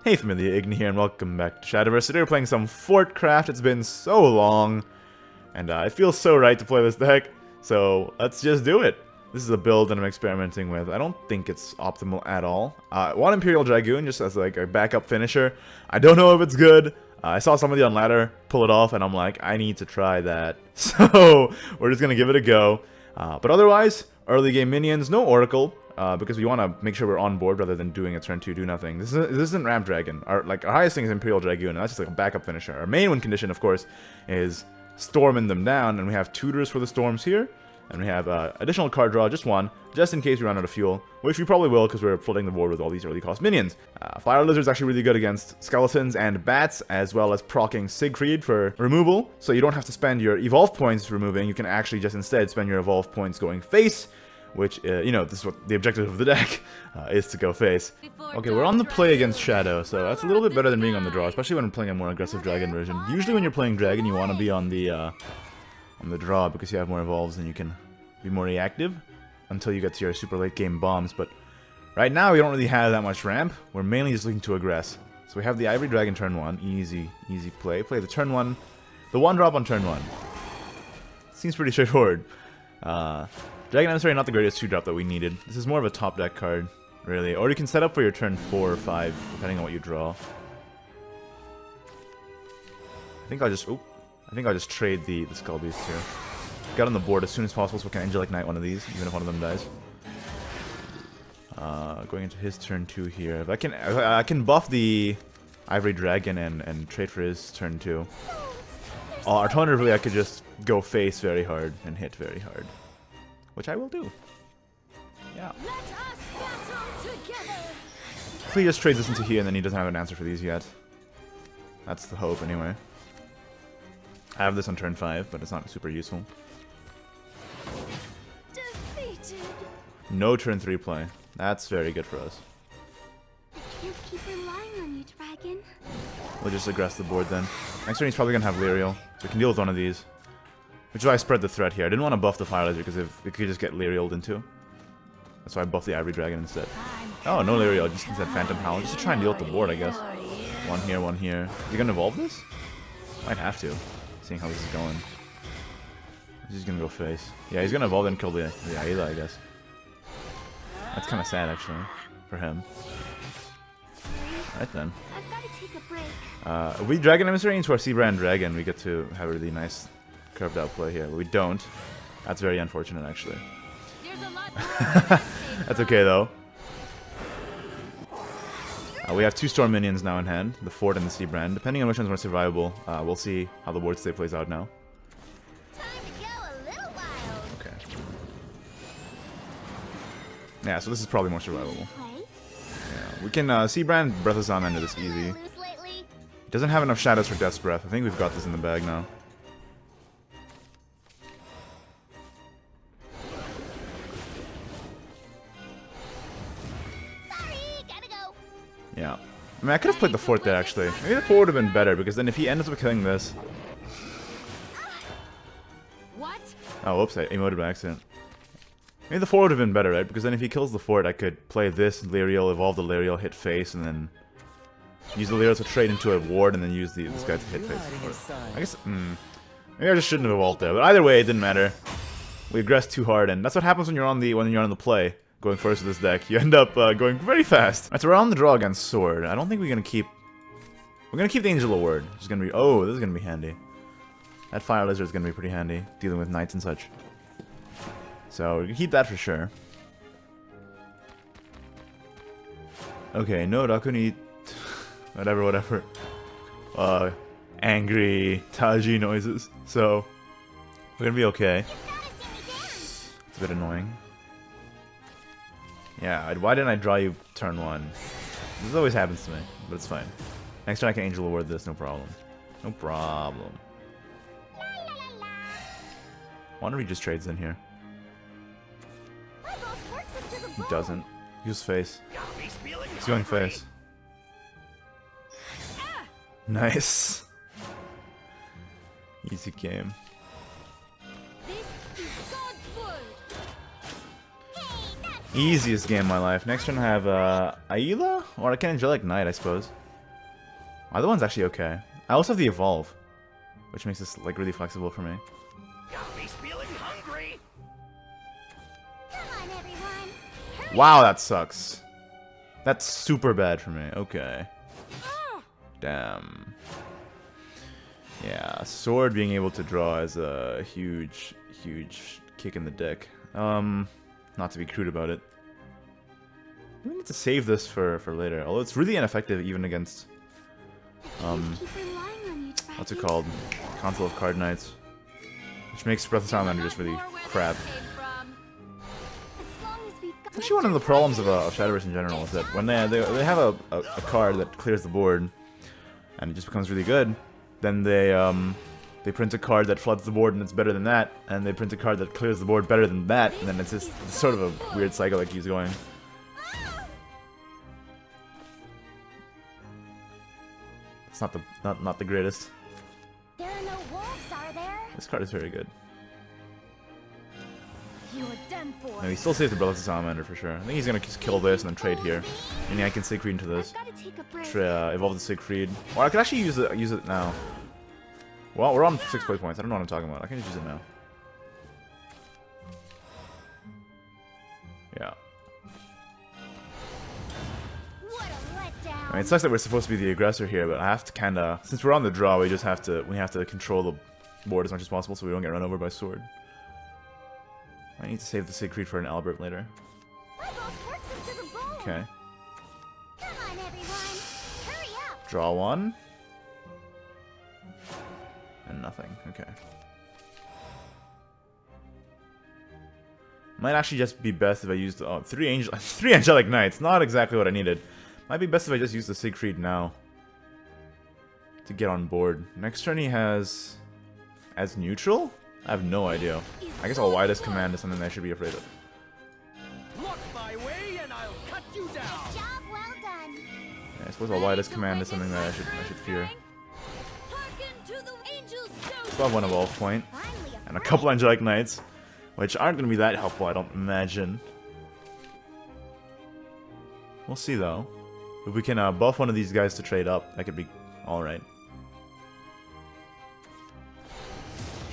Hey familia, Igni here, and welcome back to Shadowverse. Today we're playing some Fortecraft. It's been so long, and it feels so right to play this deck, so let's just do it. This is a build that I'm experimenting with. I don't think it's optimal at all. One Imperial Dragoon just as like a backup finisher. I don't know if it's good. I saw somebody on ladder pull it off, and I'm like, I need to try that. So we're just gonna give it a go. But otherwise, early game minions, no Oracle. Because we want to make sure we're on board rather than doing a turn 2 do nothing. This isn't Ramp Dragon. Our highest thing is Imperial Dragoon, and that's just like a backup finisher. Our main win condition, of course, is storming them down, and we have tutors for the storms here, and we have additional card draw, just one, just in case we run out of fuel, which we probably will because we're flooding the board with all these early cost minions. Fire Lizard's actually really good against skeletons and bats, as well as proccing Siegfried for removal, so you don't have to spend your evolve points removing. You can actually just instead spend your evolve points going face, which, you know, this is what the objective of the deck is, to go face. Okay, we're on the play against Shadow, so that's a little bit better than being on the draw, especially when I'm playing a more aggressive Dragon version. Usually when you're playing Dragon, you want to be on the draw because you have more evolves and you can be more reactive until you get to your super late game bombs, but right now we don't really have that much ramp. We're mainly just looking to aggress. So we have the Ivory Dragon turn 1, easy play. Play the turn 1, the 1-drop on turn 1. Seems pretty straightforward. Dragon Emissary, not the greatest 2-drop that we needed. This is more of a top deck card, really. Or you can set up for your turn 4 or 5, depending on what you draw. I think I'll just trade the Skull Beast here. Get on the board as soon as possible so we can Angelic Knight one of these, even if one of them dies. Going into his turn 2 here. If I can buff the Ivory Dragon and trade for his turn 2. Alternatively, I could just go face very hard and hit very hard. Which I will do. Yeah. He just trades this into here and then he doesn't have an answer for these yet. That's the hope anyway. I have this on turn 5, but it's not super useful. Defeated. No turn 3 play. That's very good for us. I can't keep relying on you, Dragon. We'll just aggress the board then. Next turn he's probably gonna have Lyriel, so we can deal with one of these. Which is why I spread the threat here. I didn't want to buff the Fire Lizard because if we could just get Lyriel'd into. That's why I buffed the Ivory Dragon instead. Oh, no Lyriel, just instead Phantom Howl. Just to try and deal with the board, I guess. One here, one here. You gonna evolve this? Might have to, seeing how this is going. He's gonna go face. Yeah, he's gonna evolve and kill the Aila, I guess. That's kind of sad, actually, for him. Alright then. If we Dragon Emissary into our Seabrand Dragon, we get to have a really nice curved out play here, but we don't. That's very unfortunate, actually. That's okay, though. We have 2 Storm minions now in hand, the Forte and the Seabrand. Depending on which one's more survivable, we'll see how the board state plays out now. Okay. Yeah, so this is probably more survivable. Yeah, we can Seabrand Breath of Zaman into this easy. He doesn't have enough shadows for Death's Breath. I think we've got this in the bag now. Yeah. I mean, I could have played the Forte there, actually. Maybe the Forte would have been better, because then if he ends up killing this... What? Oh, whoops, I emoted by accident. Maybe the Forte would have been better, right? Because then if he kills the Forte, I could play this Lyriel, evolve the Lyriel, hit face, and then... use the Lyriel to trade into a ward, and then use this guy to hit face. I guess... maybe I just shouldn't have evolved there, but either way, it didn't matter. We aggressed too hard, and that's what happens when you're on the play. Going first with this deck, you end up going very fast. Alright, so we're on the draw against Sword. I don't think we're gonna keep... We're gonna keep the Angel of Ward. Which is gonna be... Oh, this is gonna be handy. That Fire Lizard is gonna be pretty handy, dealing with knights and such. So, we can keep that for sure. Okay, no Rakuni... whatever. Angry Taji noises. So, we're gonna be okay. It's a bit annoying. Yeah, why didn't I draw you turn 1? This always happens to me, but it's fine. Next turn I can Angel Award this, no problem. No problem. Wonder if he just trades in here. He doesn't. Use face. He's going face. Nice. Easy game. Easiest game of my life. Next turn I have Aila? Or I can Angelic Knight, I suppose. Other one's actually okay. I also have the evolve, which makes this like really flexible for me. Got me feeling hungry. Come on, everyone. Hurry. Wow, that sucks. That's super bad for me. Okay. Damn. Yeah, sword being able to draw is a huge, huge kick in the dick. Not to be crude about it. We need to save this for later. Although it's really ineffective even against Keep relying on you, Dragon. what's it called? Council of Card Knights. Which makes Breath of Salamander just really crap. As long as we've got Actually, one of the problems of Shadowverse in general is that when they have a card that clears the board, and it just becomes really good, then they print a card that floods the board and it's better than that, and they print a card that clears the board better than that, and then it's just sort of a weird cycle that keeps going. It's not the greatest. There are no wolves, are there? This card is very good. You are done for. No, he still saves the Breath of Salamander for sure. I think he's gonna just kill this and then trade here. Meaning I can Siegfried into this. Gotta take a break. Evolve the Siegfried. Or I could actually use it now. Well, we're on 6 play points. I don't know what I'm talking about. I can just use it now. Yeah. What a letdown. I mean, it sucks that we're supposed to be the aggressor here, but I have to kinda, since we're on the draw, we have to control the board as much as possible so we don't get run over by sword. I need to save the Siegfried for an Albert later. My boss works us to the bone. Okay. Come on, everyone. Hurry up. Draw one. And nothing. Okay. Might actually just be best if I used three Angelic Knights. Not exactly what I needed. Might be best if I just use the Siegfried now to get on board. Next turn he has as neutral? I have no idea. I guess I'll widest command is something that I should be afraid of. Block my way and I'll cut you down. Job well done. Yeah, I suppose I'll widest command is something that I should fear. Still have one evolve point Finally, and a couple Angelic Knights, which aren't going to be that helpful, I don't imagine. We'll see though. If we can buff one of these guys to trade up, that could be alright.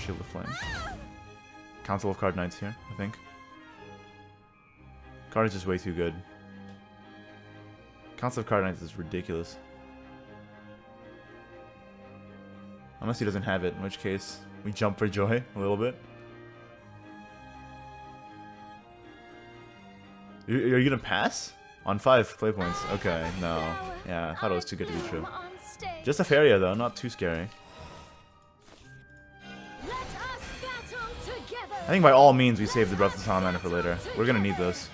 Shield of Flame. Council of Card Knights here, I think. Card is just way too good. Council of Card Knights is ridiculous. Unless he doesn't have it, in which case we jump for joy a little bit. Are you gonna pass? On 5 play points. Okay, no. Yeah, I thought it was too good to be true. Just a Faria though, not too scary. I think by all means we save the Breath of Salamander for later. We're gonna need this.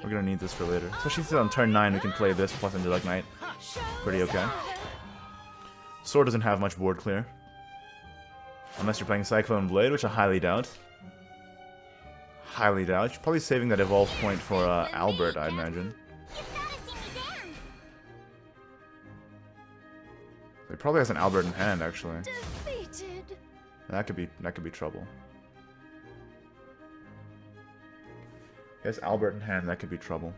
We're gonna need this for later. Especially since on turn 9 we can play this plus Angelic Knight. Pretty okay. Sword doesn't have much board clear. Unless you're playing Cyclone Blade, which I highly doubt. Highly doubt. You're probably saving that evolve point for Albert, I imagine. He probably has an Albert in hand, actually. That could be trouble. Yes, Albert in hand, that could be trouble.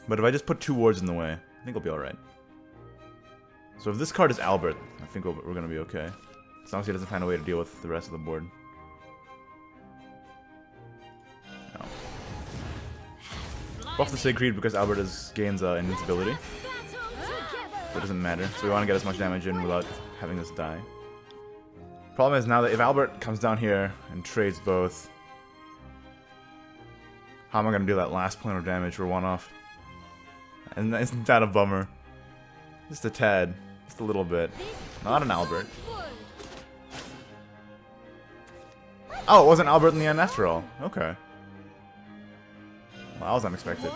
But if I just put 2 wards in the way, I think we'll be alright. So if this card is Albert, I think we're gonna be okay. As long as he doesn't find a way to deal with the rest of the board. No. Buff the Siegfried because Albert gains invincibility. That doesn't matter, so we want to get as much damage in without having this die. Problem is now that if Albert comes down here and trades both, how am I gonna do that last point of damage? We're 1 off. And isn't that a bummer? Just a tad. Just a little bit. Not an Albert. Oh, it wasn't Albert in the end after all. Okay. Well, that was unexpected.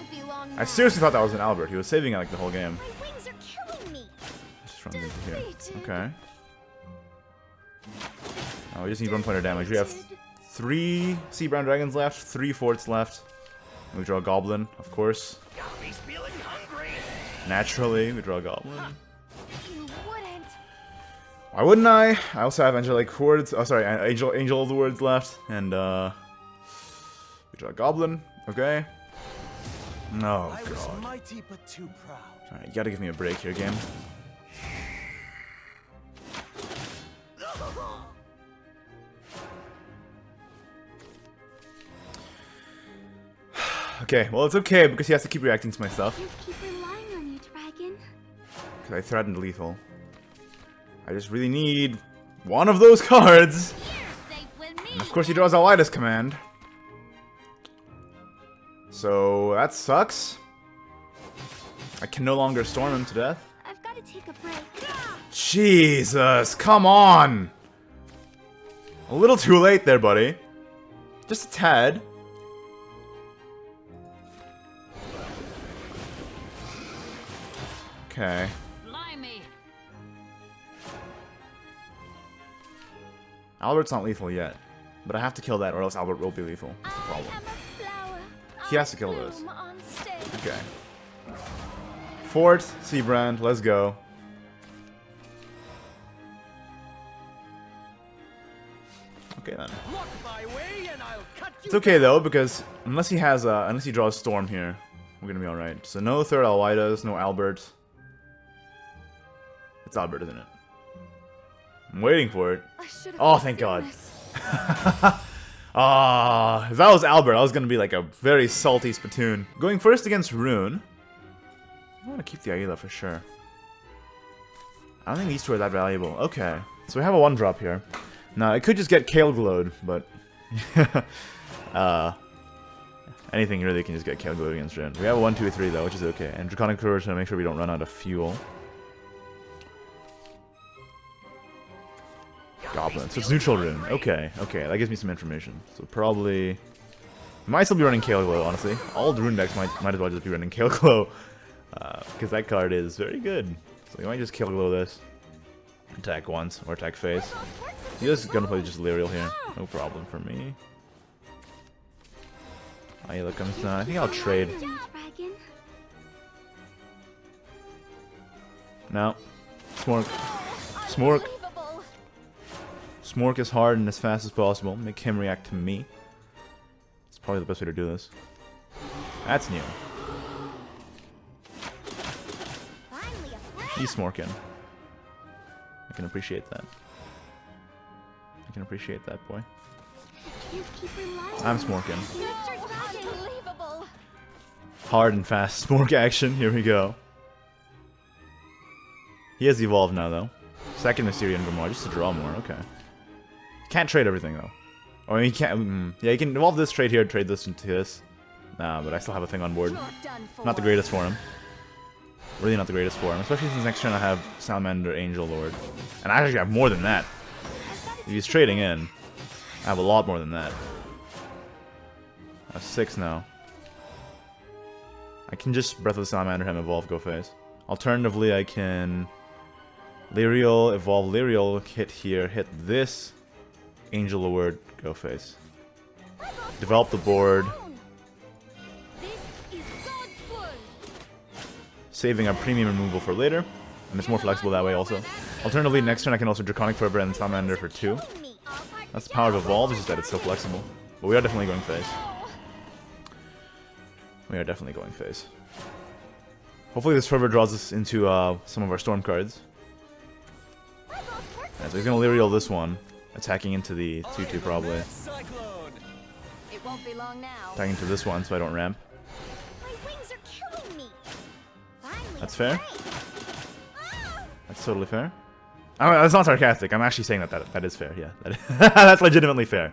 I seriously thought that was an Albert. He was saving it like the whole game. My wings are killing me. Just runs into here. Okay. Oh, we just need 1 point of damage. We have 3 Sea Brown Dragons left, 3 Forts left. And we draw a Goblin, of course. Got me feeling hungry. Naturally, we draw a Goblin. You wouldn't. Why wouldn't I? I also have Angelic Hordes. Oh, sorry, Angel of the Words left. And, we draw a Goblin. Okay. Oh, I was God. mighty but too proud. Alright, you gotta give me a break here, game. Okay, well, it's okay because he has to keep reacting to my stuff. You keep relying on you, dragon. Because I threatened lethal. I just really need one of those cards. You're safe with me. And of course, he draws Ignideus command. So that sucks. I can no longer storm him to death. I've got to take a break. Jesus, come on! A little too late there, buddy. Just a tad. Okay. Blimey. Albert's not lethal yet. But I have to kill that or else Albert will be lethal. That's the problem. I am a flower. He has to kill this. Bloom on stage. Okay. Forte, Seabrand, let's go. Okay then. Block my way and I'll cut you. It's okay though because unless he draws Storm here, we're gonna be all right. So no third Ignideus, no Albert. It's Albert, isn't it? I'm waiting for it. I should have Oh, thank seen God. this. Ah, if that was Albert, I was gonna be like a very salty spittoon. Going first against Rune. I want to keep the Aila for sure. I don't think these two are that valuable. Okay, so we have a 1-drop here. Now, I could just get Kale Glowed, but... anything really can just get Kale Glowed against Rune. We have a 1, 2, 3 though, which is okay. And Draconic Courier to make sure we don't run out of fuel. Goblin. So it's neutral Rune. Okay, okay, that gives me some information. So probably... Might still be running Kale Glow, honestly. All the Rune decks might as well just be running Kale Glow. Because that card is very good. So we might just Kale Glow this. Attack once, or attack face. He's just gonna play just Lyrial here. No problem for me. Ayla comes down. I think I'll trade. Dragon. No. Smork. Smork. Smork as hard and as fast as possible. Make him react to me. It's probably the best way to do this. That's new. He's smorking. I can appreciate that. I can appreciate that, boy. You keep relying I'm on smorking. Mr. Dragon. Unbelievable. Hard and fast smork action. Here we go. He has evolved now, though. Second Assyrian Grimoire, just to draw more. Okay. Can't trade everything, though. Or he can't. Yeah, he can evolve this, trade here, trade this into this. Nah, but I still have a thing on board. Not the greatest for him. Really not the greatest for him, especially since next turn I have Salamander, Angel Lord. And I actually have more than that. If he's trading in, I have a lot more than that. I have 6 now. I can just Breath of the Salamander him, evolve, go face. Alternatively, I can Lyrial, evolve Lyrial, hit here, hit this, Angel Lord, go face. Develop the board. Saving our premium removal for later, and it's more flexible that way also. Alternatively, next turn I can also Draconic Fervor and Salamander for 2. That's the power of Evolve, it's just that it's so flexible. But we are definitely going face. We are definitely going face. Hopefully this Fervor draws us into some of our Storm cards. Yeah, so he's going to Lyrial this one, attacking into the 2-2 probably. It won't be long now. Attacking into this one so I don't ramp. My wings are killing me. Finally, That's fair. That's totally fair. I mean, that's not sarcastic. I'm actually saying that is fair. Yeah, that's legitimately fair.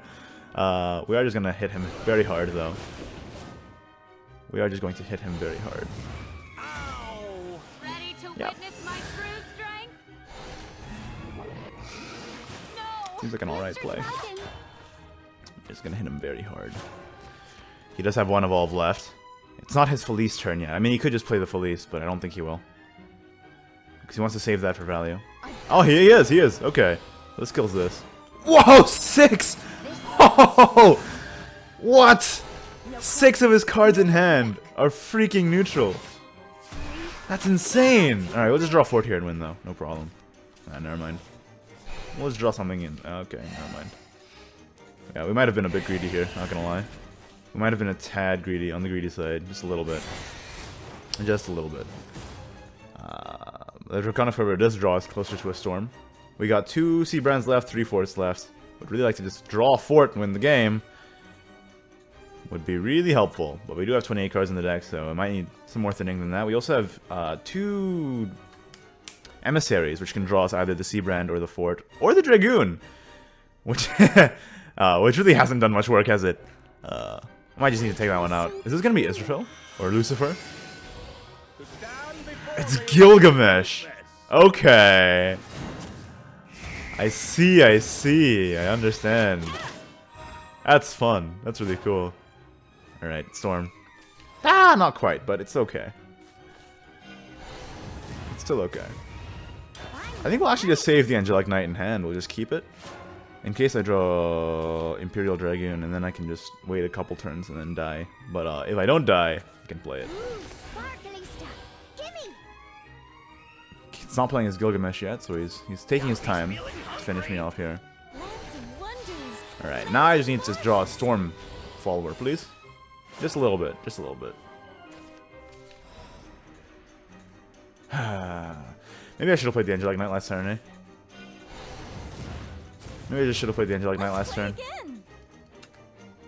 We are just gonna hit him very hard, though. We are just going to hit him very hard. Ow! Ready to Yep. witness my true strength? No. Seems like an alright Mr. play. Dragon. Just gonna hit him very hard. He does have 1 evolve left. It's not his Felice turn yet. I mean, he could just play the Felice, but I don't think he will. Because he wants to save that for value. Oh, he is! He is! Okay. Let's kill this. Whoa! 6! Oh! What? 6 of his cards in hand are freaking neutral. That's insane! Alright, we'll just draw Forte here and win, though. No problem. Never mind. We'll just draw something in. Okay, never mind. Yeah, we might have been a bit greedy here, not gonna lie. We might have been a tad greedy, on the greedy side. Just a little bit. Just a little bit. The Draconic Fervor does draw us closer to a storm. We got 2 Sea Brands left, 3 forts left. Would really like to just draw a fort and win the game. Would be really helpful. But we do have 28 cards in the deck, so I might need some more thinning than that. We also have 2 Emissaries, which can draw us either the Sea Brand or the fort, or the Dragoon. Which really hasn't done much work, has it? I might just need to take that one out. Is this going to be Israfel? Or Lucifer? It's Gilgamesh! Okay. I see, I understand. That's fun. That's really cool. Alright, Storm. Ah, not quite, but it's okay. It's still okay. I think we'll actually just save the Angelic Knight in hand. We'll just keep it. In case I draw Imperial Dragoon, and then I can just wait a couple turns and then die. But if I don't die, I can play it. He's not playing his Gilgamesh yet, so he's taking his time to finish me off here. Alright, now I just need to draw a Storm follower, please. Just a little bit, just a little bit. Maybe I should have played the Angelic Knight last turn, eh? Maybe I just should have played the Angelic Knight last turn.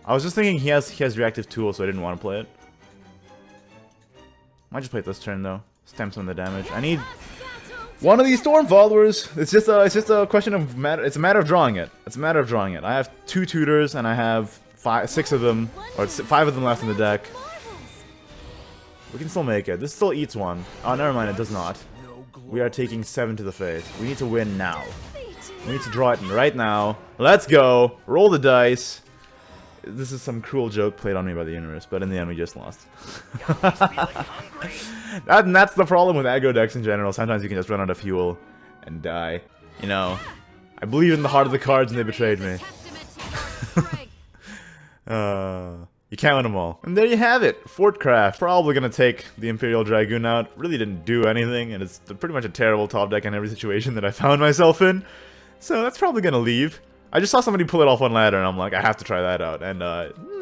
I was just thinking he has reactive tool, so I didn't want to play it. Might just play it this turn though. Stamp some of the damage. I need one of these Storm followers. It's just a question of matter. It's a matter of drawing it. It's a matter of drawing it. I have 2 tutors and I have 6 of them, or 5 of them left in the deck. We can still make it. This still eats one. Oh, never mind. It does not. We are taking 7 to the face. We need to win now. We need to draw it right now. Let's go. Roll the dice. This is some cruel joke played on me by the universe, but in the end we just lost. That's the problem with aggro decks in general. Sometimes you can just run out of fuel and die. You know, I believe in the heart of the cards and they betrayed me. You can't win them all. And there you have it. Fortecraft. Probably gonna take the Imperial Dragoon out. Really didn't do anything, and it's pretty much a terrible top deck in every situation that I found myself in. So that's probably gonna leave. I just saw somebody pull it off one ladder, and I'm like, I have to try that out. And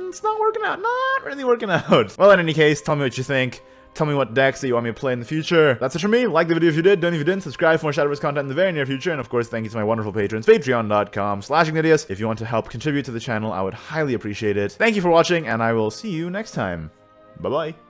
it's not working out. Not really working out. Well, in any case, tell me what you think. Tell me what decks that you want me to play in the future. That's it for me. Like the video if you did. Don't if you didn't. Subscribe for more Shadowverse content in the very near future. And of course, thank you to my wonderful patrons. Patreon.com/Ignideus. If you want to help contribute to the channel, I would highly appreciate it. Thank you for watching, and I will see you next time. Bye-bye.